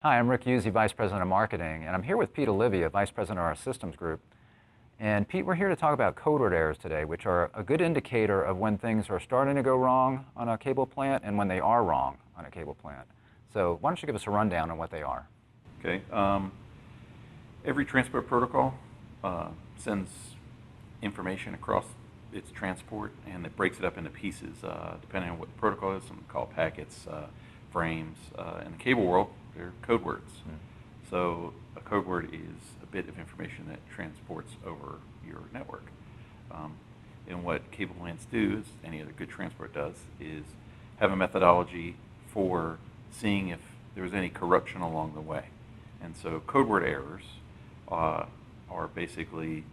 Hi, I'm Rick Usey, Vice President of Marketing, and I'm here with Pete Olivia, Vice President of our Systems Group. And Pete, we're here to talk about codeword errors today, which are a good indicator of when things are starting to go wrong on a cable plant and when they are wrong on a cable plant. So why don't you give us a rundown on what they are? Okay. Every transport protocol sends information across its transport, and it breaks it up into pieces depending on what the protocol is. Some call packets, frames. In the cable world, they're code words. So a code word is a bit of information that transports over your network. And what cable plants do, as any other good transport does, is have a methodology for seeing if there's any corruption along the way. And so codeword errors are basically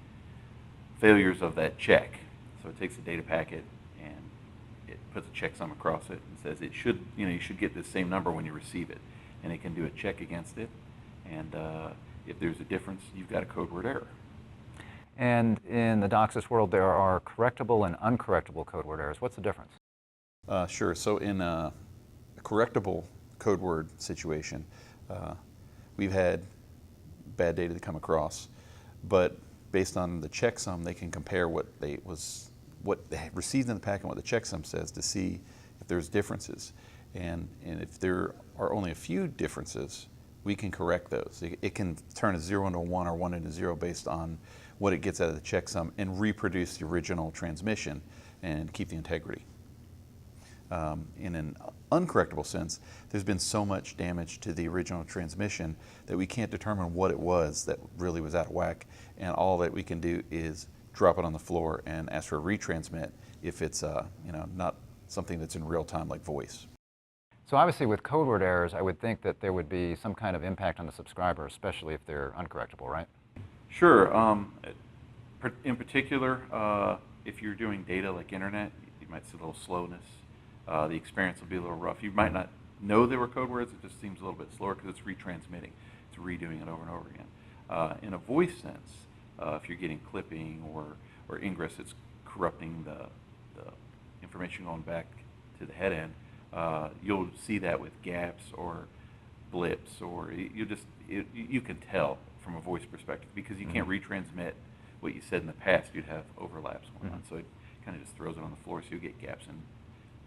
failures of that check. So it takes a data packet and it puts a checksum across it and says it should, you should get this same number when you receive it. And it can do a check against it. And if there's a difference, you've got a codeword error. And in the DOCSIS world, there are correctable and uncorrectable codeword errors. What's the difference? Sure. So in a correctable code word situation, we've had bad data to come across, but based on the checksum, they can compare what they received in the packet and what the checksum says to see if there's differences. And if there are only a few differences, we can correct those. It can turn a 0 into a 1 or 1 into 0 based on what it gets out of the checksum and reproduce the original transmission and keep the integrity. In an uncorrectable sense, there's been so much damage to the original transmission that we can't determine what it was that really was out of whack, and all that we can do is drop it on the floor and ask for a retransmit if it's not something that's in real time like voice. So obviously with codeword errors, I would think that there would be some kind of impact on the subscriber, especially if they're uncorrectable, right? Sure. In particular, if you're doing data like internet, you might see a little slowness. The experience will be a little rough. You might not know they were code words. It just seems a little bit slower because it's retransmitting. It's redoing it over and over again. In a voice sense, if you're getting clipping or ingress, it's corrupting the information going back to the head end. You'll see that with gaps or blips, or you can tell from a voice perspective because you can't retransmit what you said in the past. You'd have overlaps going on, so it kind of just throws it on the floor, so you get gaps and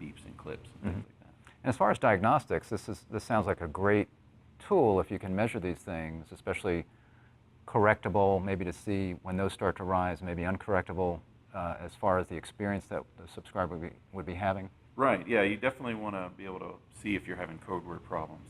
beeps and clips and things like that. And as far as diagnostics, this sounds like a great tool if you can measure these things, especially correctable, maybe to see when those start to rise, maybe uncorrectable as far as the experience that the subscriber would be having. Right, yeah, you definitely want to be able to see if you're having code word problems.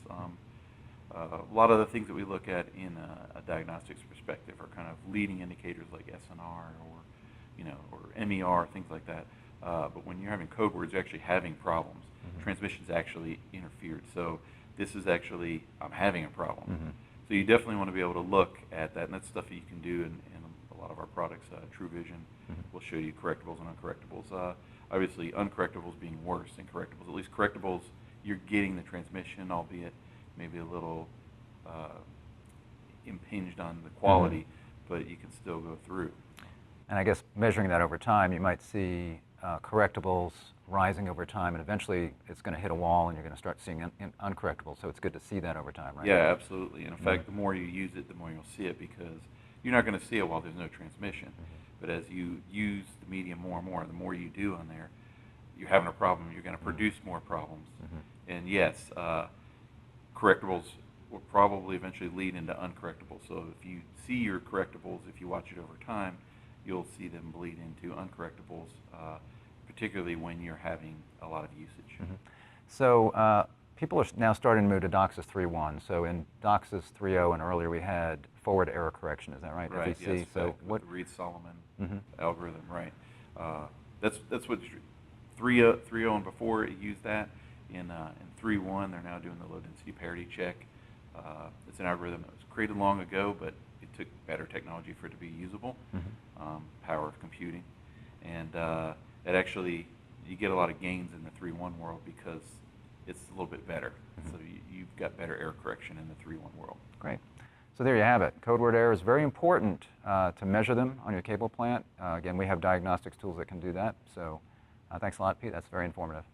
A lot of the things that we look at in a diagnostics perspective are kind of leading indicators like SNR or MER, things like that. But when you're having code words, you're actually having problems. Transmission's actually interfered. So this is actually, I'm having a problem. So you definitely want to be able to look at that, and that's stuff that you can do in a lot of our products. True Vision will show you correctables and uncorrectables. Obviously, uncorrectables being worse than correctables. At least correctables, you're getting the transmission, albeit maybe a little impinged on the quality, but you can still go through. And I guess measuring that over time, you might see correctables rising over time, and eventually it's going to hit a wall and you're going to start seeing uncorrectables. So it's good to see that over time, right? Yeah, absolutely. And in fact, the more you use it, the more you'll see it, because you're not going to see it while there's no transmission. But as you use the medium more and more, the more you do on there, you're having a problem. You're going to produce more problems. And yes, correctables will probably eventually lead into uncorrectables. So if you see your correctables, if you watch it over time, you'll see them bleed into uncorrectables, particularly when you're having a lot of usage. So people are now starting to move to DOCSIS 3.1. So in DOCSIS 3.0 and earlier we had forward error correction. Is that right? Right. FEC. Yes. So what Reed-Solomon algorithm, right? That's what 3.0 and before it used that. In 3.1, they're now doing the low density parity check. It's an algorithm that was created long ago, but it took better technology for it to be usable. Power of computing, and it actually, you get a lot of gains in the 3.1 world because it's a little bit better. So you've got better error correction in the 3.1 world. Great. So there you have it. Codeword errors, very important to measure them on your cable plant. Again, we have diagnostics tools that can do that. So thanks a lot, Pete. That's very informative.